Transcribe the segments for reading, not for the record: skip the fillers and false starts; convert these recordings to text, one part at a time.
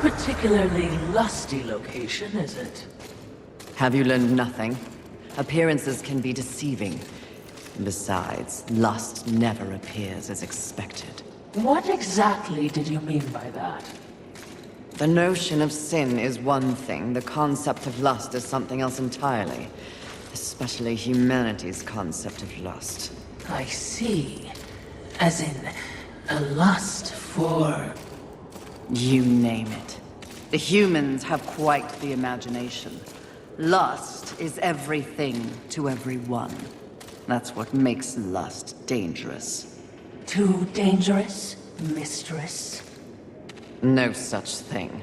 particularly lusty location, is it? Have you learned nothing? Appearances can be deceiving. Besides, lust never appears as expected. What exactly did you mean by that? The notion of sin is one thing, the concept of lust is something else entirely. Especially humanity's concept of lust. I see. As in, a lust for... You name it. The humans have quite the imagination. Lust is everything to everyone. That's what makes lust dangerous. Too dangerous, mistress? No such thing.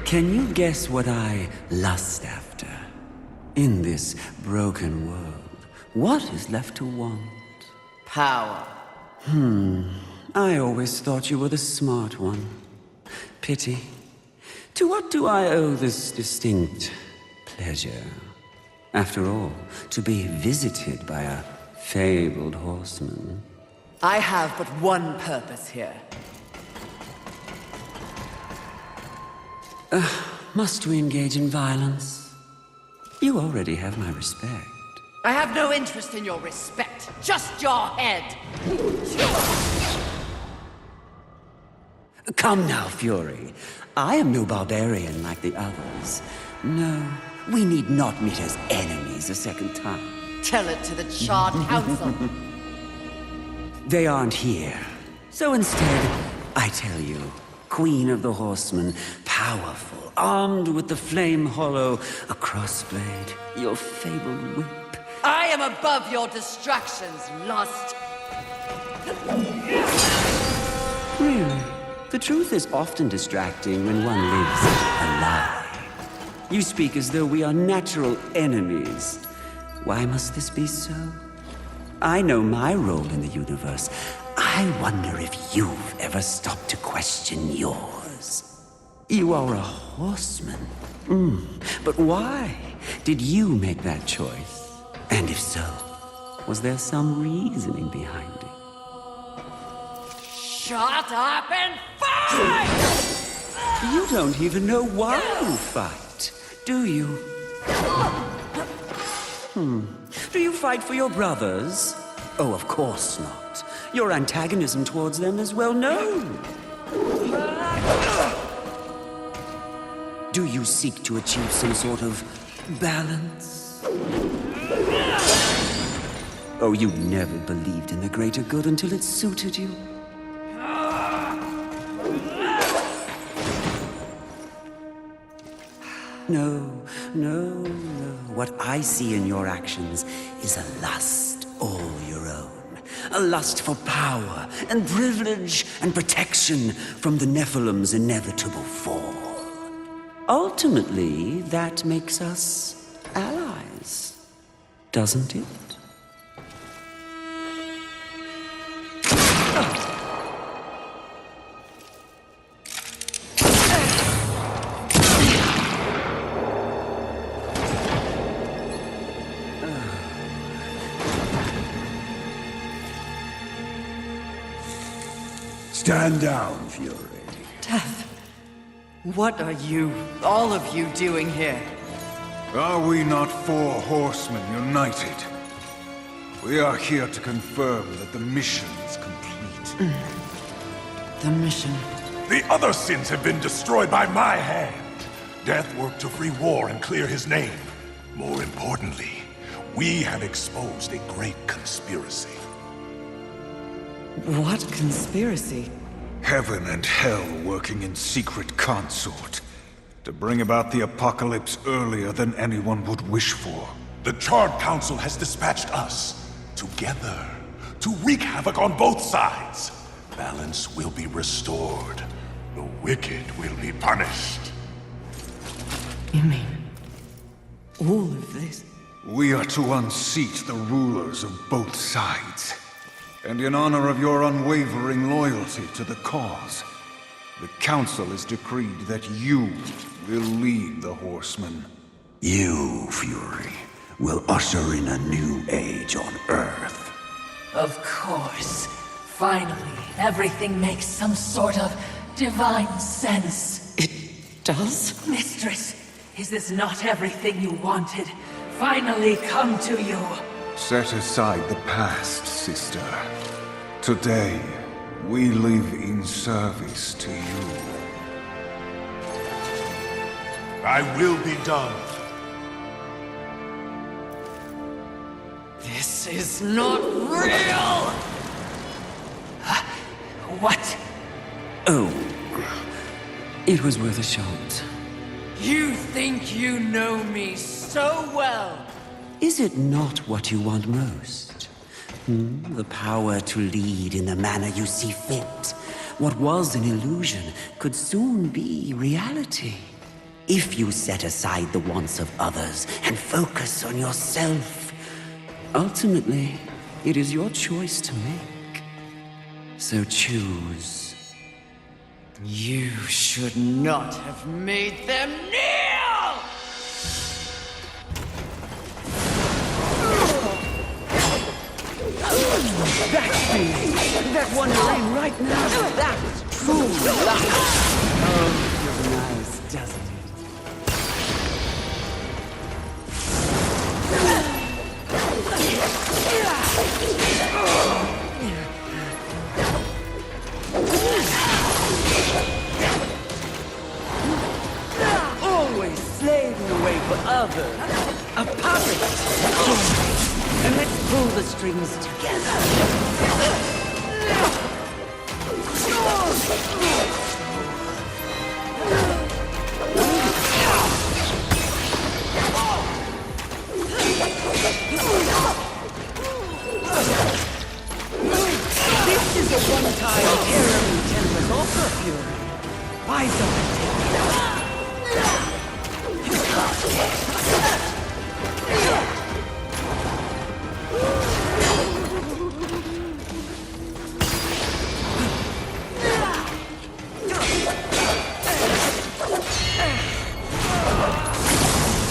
Can you guess what I lust after? In this broken world, what is left to want? Power. I always thought you were the smart one. Pity. To what do I owe this distinct pleasure? After all, to be visited by a fabled horseman. I have but one purpose here. Must we engage in violence? You already have my respect. I have no interest in your respect, just your head. Come now, Fury. I am no barbarian like the others. No, we need not meet as enemies a second time. Tell it to the Charred Council. They aren't here. So instead, I tell you, Queen of the Horsemen, powerful, armed with the flame hollow, a crossblade, your fabled whip. I am above your distractions, lust. Really? The truth is often distracting when one lives a lie. You speak as though we are natural enemies. Why must this be so? I know my role in the universe. I wonder if you've ever stopped to question yours. You are a horseman. But why did you make that choice? And if so, was there some reasoning behind it? Shut up and fight! You don't even know why you fight, do you? Do you fight for your brothers? Oh, of course not. Your antagonism towards them is well known. Do you seek to achieve some sort of balance? Oh, you never believed in the greater good until it suited you. No, no, no. What I see in your actions is a lust all your own. A lust for power and privilege and protection from the Nephilim's inevitable fall. Ultimately, that makes us allies, doesn't it? Stand down, Fury. Death. What are you, all of you, doing here? Are we not four horsemen united? We are here to confirm that the mission is complete. The mission. The other sins have been destroyed by my hand. Death worked to free war and clear his name. More importantly, we have exposed a great conspiracy. What conspiracy? Heaven and hell working in secret consort to bring about the apocalypse earlier than anyone would wish for. The Charred Council has dispatched us together to wreak havoc on both sides. Balance will be restored. The wicked will be punished. You mean all of this? We are to unseat the rulers of both sides. And in honor of your unwavering loyalty to the cause, the Council has decreed that you will lead the Horsemen. You, Fury, will usher in a new age on Earth. Of course. Finally, everything makes some sort of divine sense. It does? Mistress, is this not everything you wanted? Finally come to you. Set aside the past, sister. Today, we live in service to you. I will be done. This is not real! What? Oh, it was worth a shot. You think you know me so well! Is it not what you want most? The power to lead in the manner you see fit. What was an illusion could soon be reality. If you set aside the wants of others and focus on yourself, ultimately, it is your choice to make. So choose. You should not have made them kneel! That feeling, that one you're in right now, that's true luck. Oh, feels nice, doesn't it? Always slaving away for others. Apocalyptic. And let's pull the strings together. This is a one-time terribly generous offer, Fury. Why don't I take it?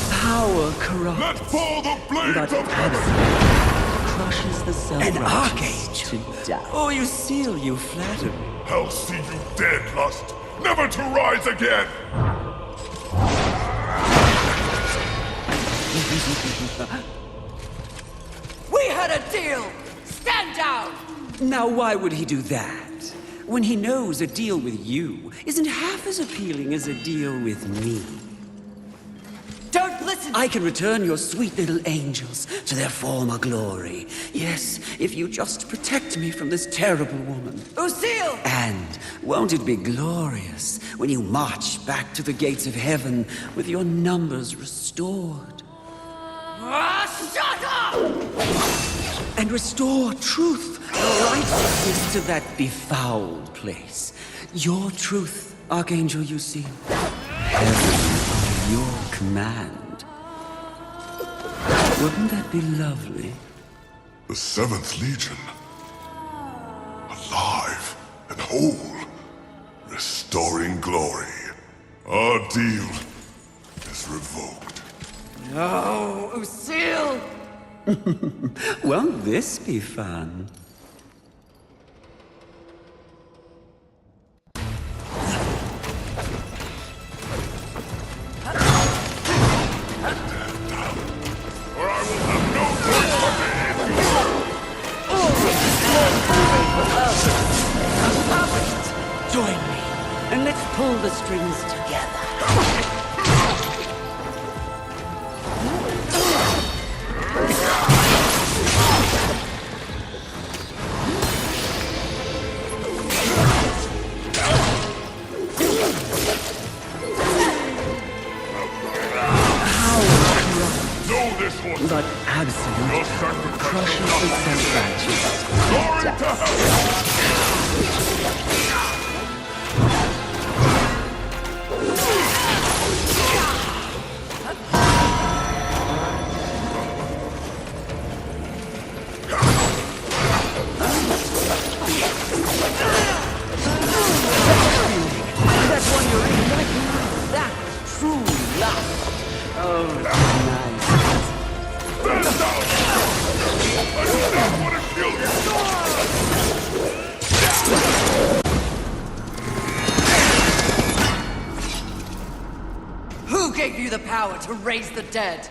Power corrupts. Let fall the blades But of absolute crushes the self-righteous An archangel. to death. Oh, you seal, you flatter me. I'll see you dead, Lust, never to rise again! We had a deal! Stand down! Now why would he do that? When he knows a deal with you isn't half as appealing as a deal with me. Don't listen! I can return your sweet little angels to their former glory. Yes, if you just protect me from this terrible woman. Lucille! And won't it be glorious when you march back to the gates of heaven with your numbers restored? Shut up! And restore truth and righteousness to that befouled place. Your truth, Archangel, you see. Heaven, your command. Wouldn't that be lovely? The 7th Legion. Alive and whole. Restoring glory. Our deal is revoked. No, Lucille! Won't this be fun? Or I will have no Perfect! Join me, and let's pull the strings together. Know this one. But absolute Your power sacrifice crushes is the not self-righteous. glory to heaven. the power to raise the dead.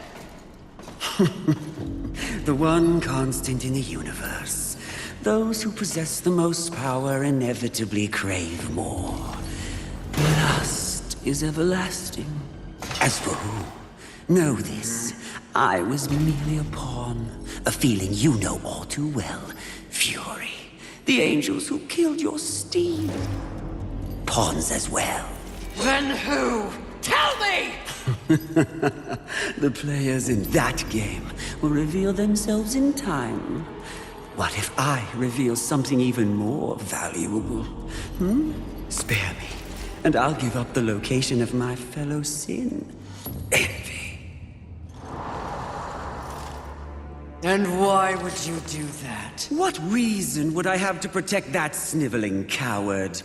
The one constant in the universe. Those who possess the most power inevitably crave more. Lust is everlasting. As for who, know this. I was merely a pawn. A feeling you know all too well. Fury. The angels who killed your steed. Pawns as well. Then who? Tell me! The players in that game will reveal themselves in time. What if I reveal something even more valuable? Spare me, and I'll give up the location of my fellow sin. Envy. And why would you do that? What reason would I have to protect that sniveling coward?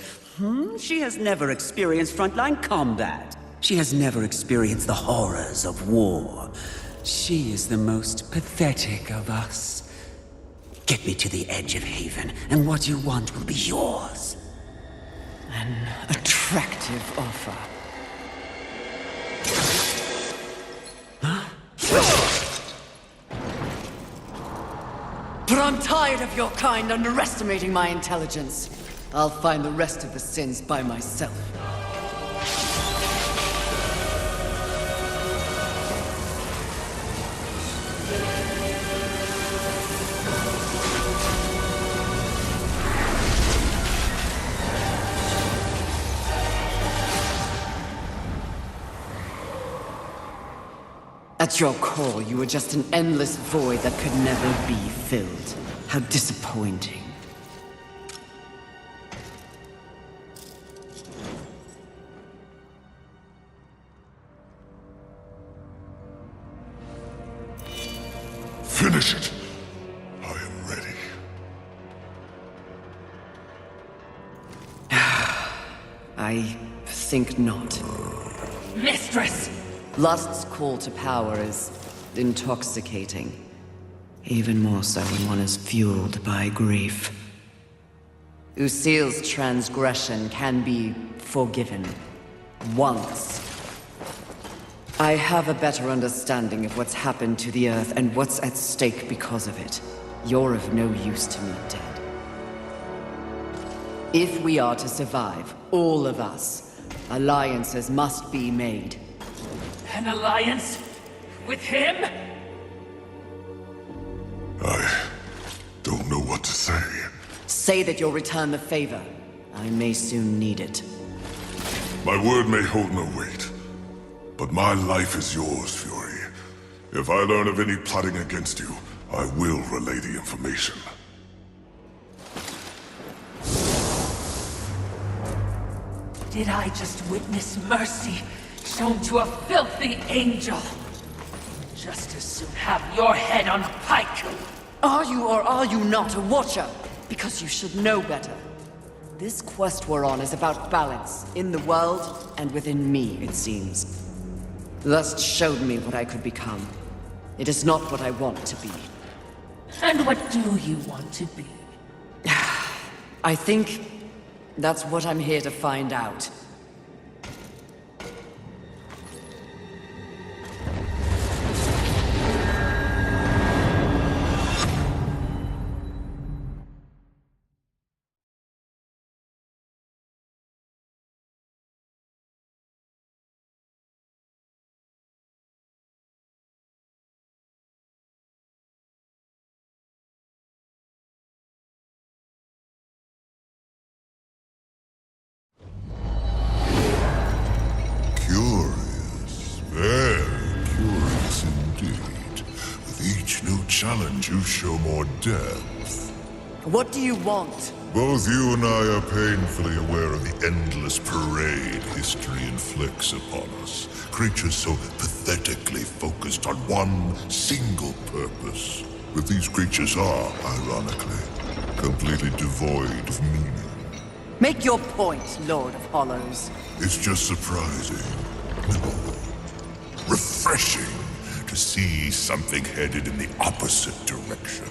She has never experienced frontline combat. She has never experienced the horrors of war. She is the most pathetic of us. Get me to the edge of Haven, and what you want will be yours. An attractive offer. But I'm tired of your kind underestimating my intelligence. I'll find the rest of the sins by myself. At your core, you were just an endless void that could never be filled. How disappointing. Finish it. I am ready. I think not. Mistress! Lust's call to power is intoxicating. Even more so when one is fueled by grief. Usil's transgression can be forgiven. Once. I have a better understanding of what's happened to the Earth and what's at stake because of it. You're of no use to me, dead. If we are to survive, all of us, alliances must be made. An alliance? With him? I don't know what to say. Say that you'll return the favor. I may soon need it. My word may hold no weight, but my life is yours, Fury. If I learn of any plotting against you, I will relay the information. Did I just witness mercy shown to a filthy angel? Just as soon have your head on a pike. Are you or are you not a watcher? Because you should know better. This quest we're on is about balance, in the world and within me, it seems. Lust showed me what I could become. It is not what I want to be. And what do you want to be? I think that's what I'm here to find out. Curious, very curious indeed. With each new challenge, you show more depth. What do you want? Both you and I are painfully aware of the endless parade history inflicts upon us. Creatures so pathetically focused on one single purpose. But these creatures are, ironically, completely devoid of meaning. Make your point, Lord of Hollows. It's just surprising. No. Refreshing to see something headed in the opposite direction.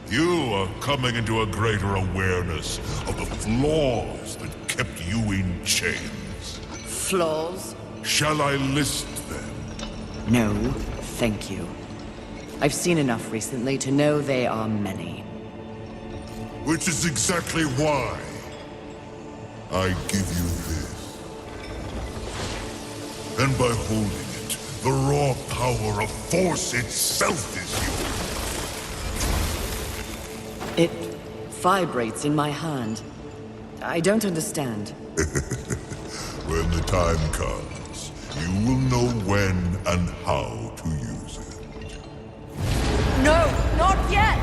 You are coming into a greater awareness of the flaws that kept you in chains. Flaws? Shall I list them? No, thank you. I've seen enough recently to know they are many. Which is exactly why I give you this. And by holding it, the raw power of Force itself is yours. It vibrates in my hand. I don't understand. When the time comes, you will know when and how to use it. No, not yet!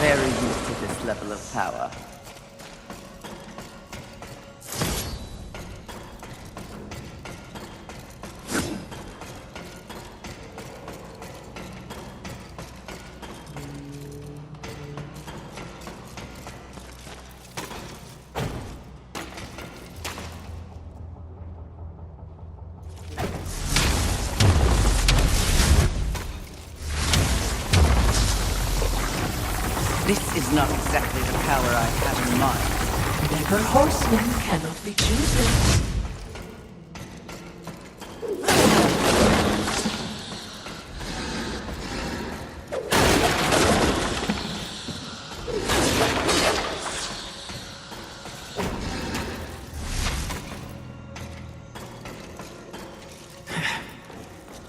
Very used to this level of power. This is not exactly the power I had in mind. Beggar horsemen cannot be choosers.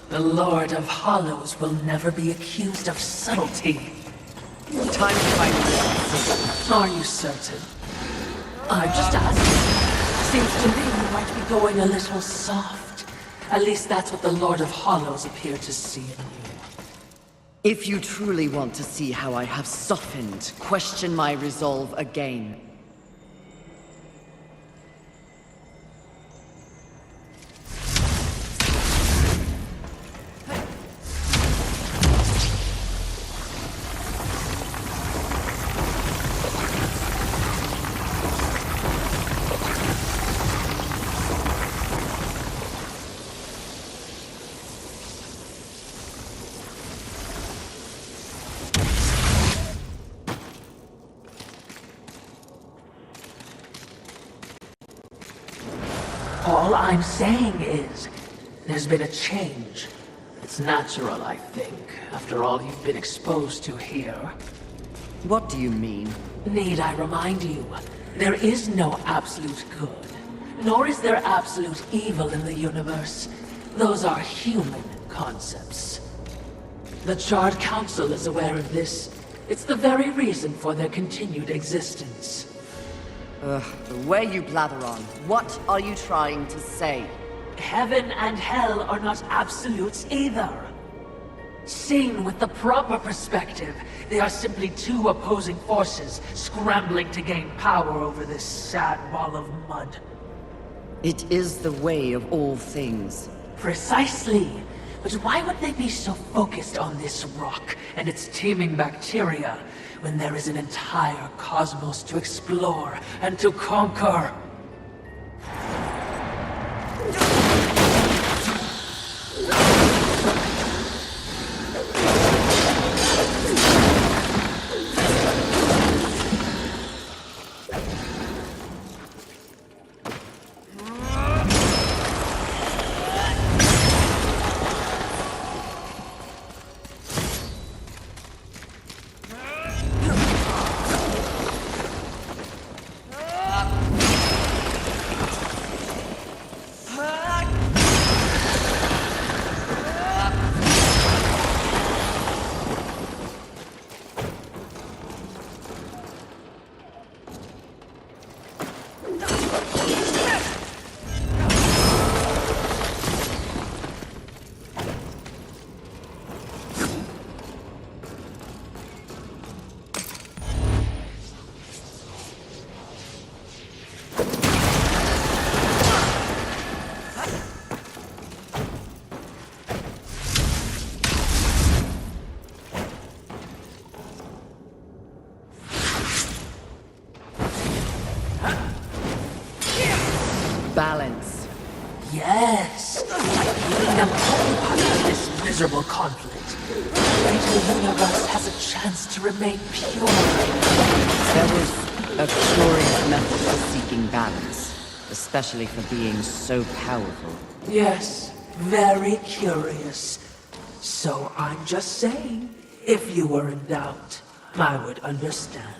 The Lord of Hollows will never be accused of subtlety. Time to find this. Are you certain? I'm just asking. Seems to me you might be going a little soft. At least that's what the Lord of Hollows appeared to see in you. If you truly want to see how I have softened, question my resolve again. All I'm saying is, there's been a change. It's natural, I think, after all you've been exposed to here. What do you mean? Need I remind you, there is no absolute good, nor is there absolute evil in the universe. Those are human concepts. The Charred Council is aware of this. It's the very reason for their continued existence. The way you blather on. What are you trying to say? Heaven and hell are not absolutes either. Seen with the proper perspective, they are simply two opposing forces scrambling to gain power over this sad wall of mud. It is the way of all things. Precisely. But why would they be so focused on this rock and its teeming bacteria when there is an entire cosmos to explore and to conquer? balance. Yes! Keeping them occupied in this miserable conflict. The universe has a chance to remain pure. There is a curious method for seeking balance, especially for beings so powerful. Yes, very curious. So I'm just saying, if you were in doubt, I would understand.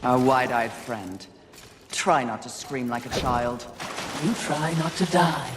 Our wide-eyed friend. Try not to scream like a child. You try not to die.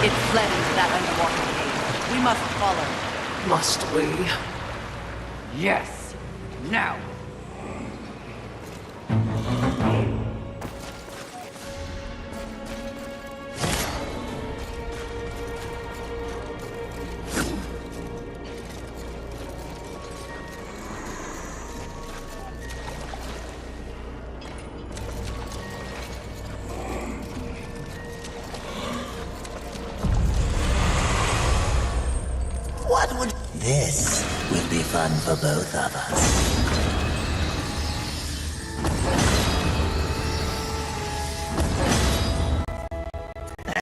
It fled into that underwater cave. We must follow. Must we? Yes. Now. What would... This will be fun for both of us.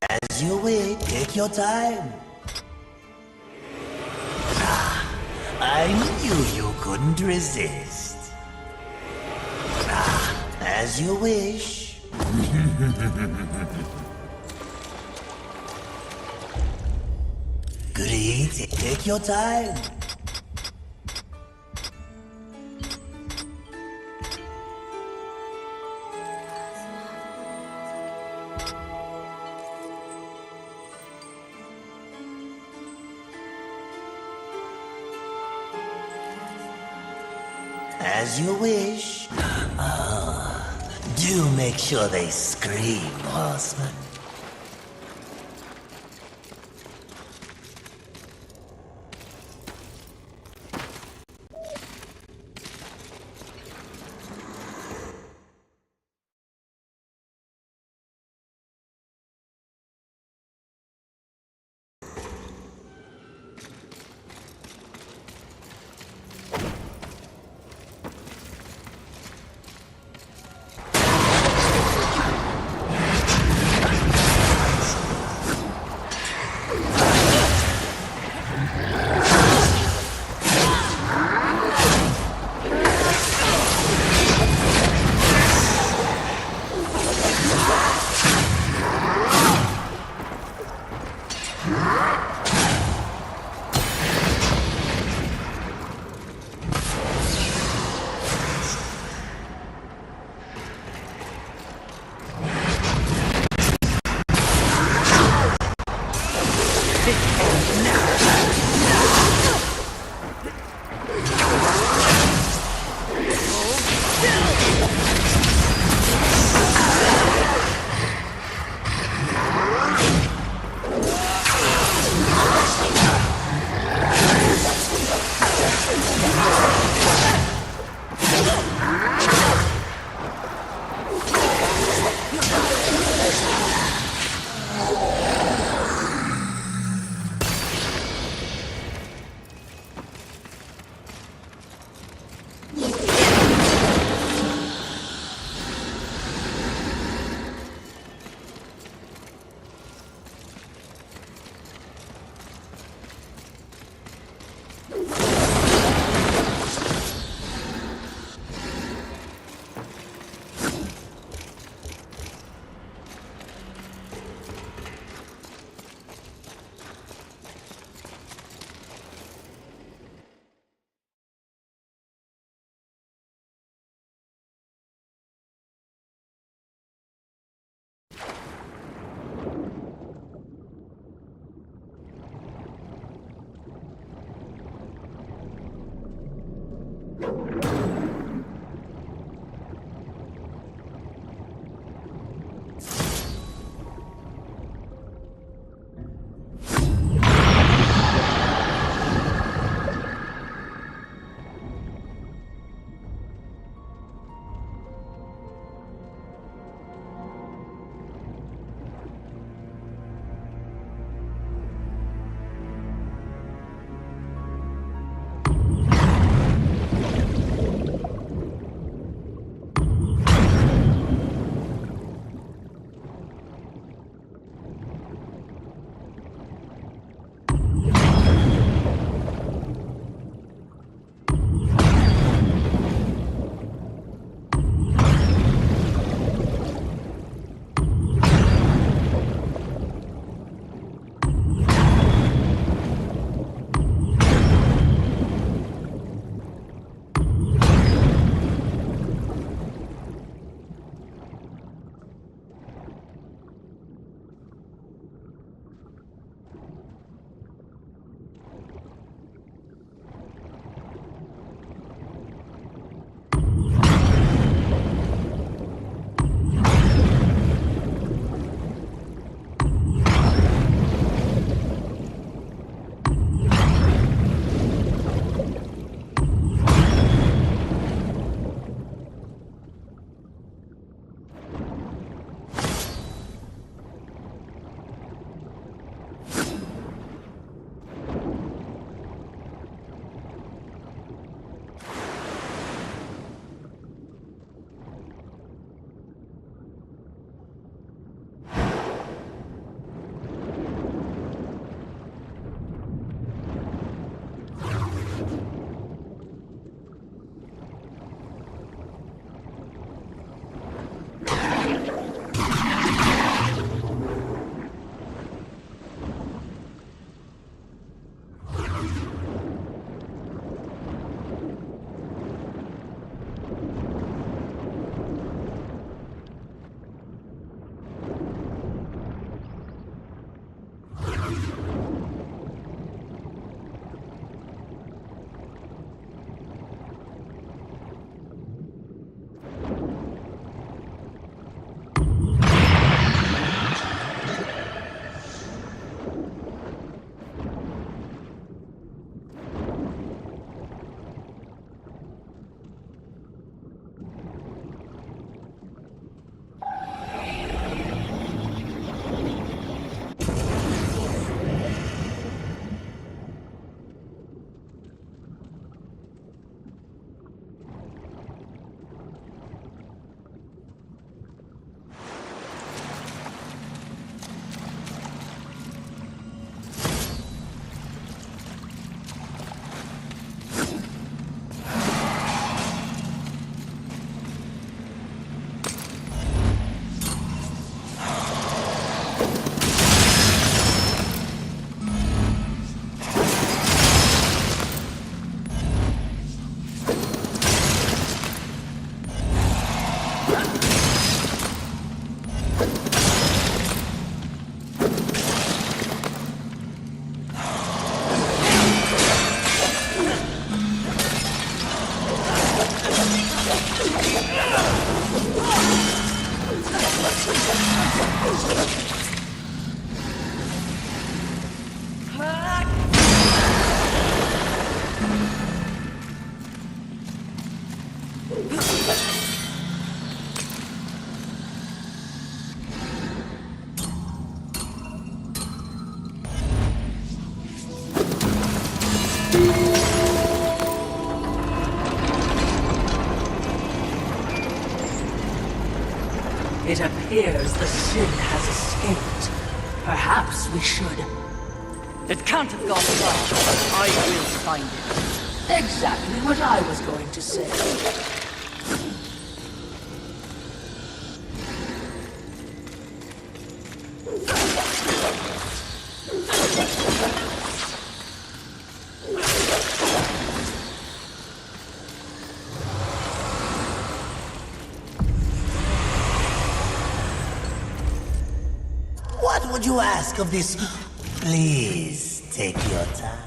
As you wish, take your time. I knew you couldn't resist. As you wish. Great, take your time. As you wish. Do make sure they scream, Horsemen. appears the sin has escaped. Perhaps we should... It can't have gone far. I will find it. Exactly what I was going to say. What would you ask of this? Please take your time.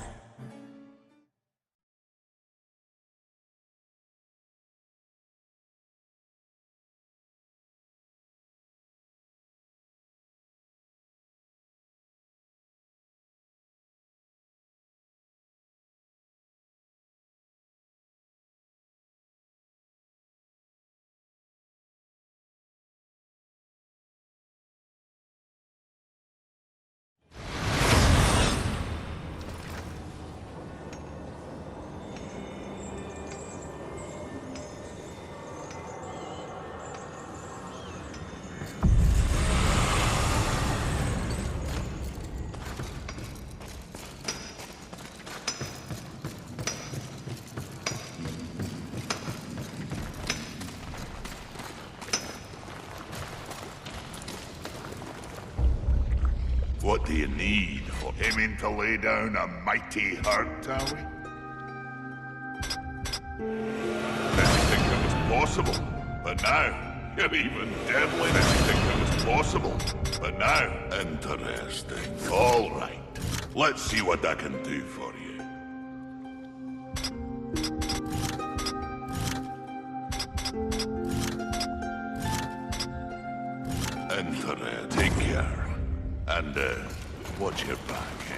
What do you need? Aiming to lay down a mighty hurt, are we? Didn't think it was possible, but now you're even deadly. Didn't think it was possible, but now interesting. All right, let's see what I can do for you. Take care. And, watch your back, eh?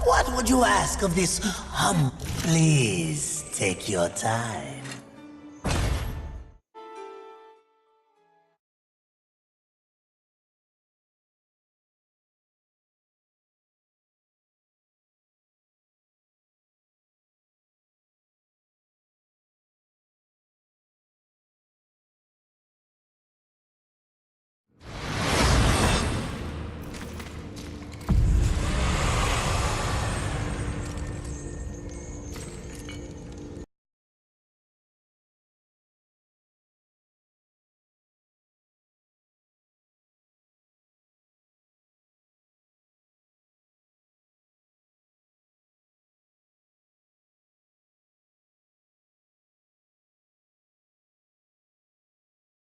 What would you ask of this? Please take your time.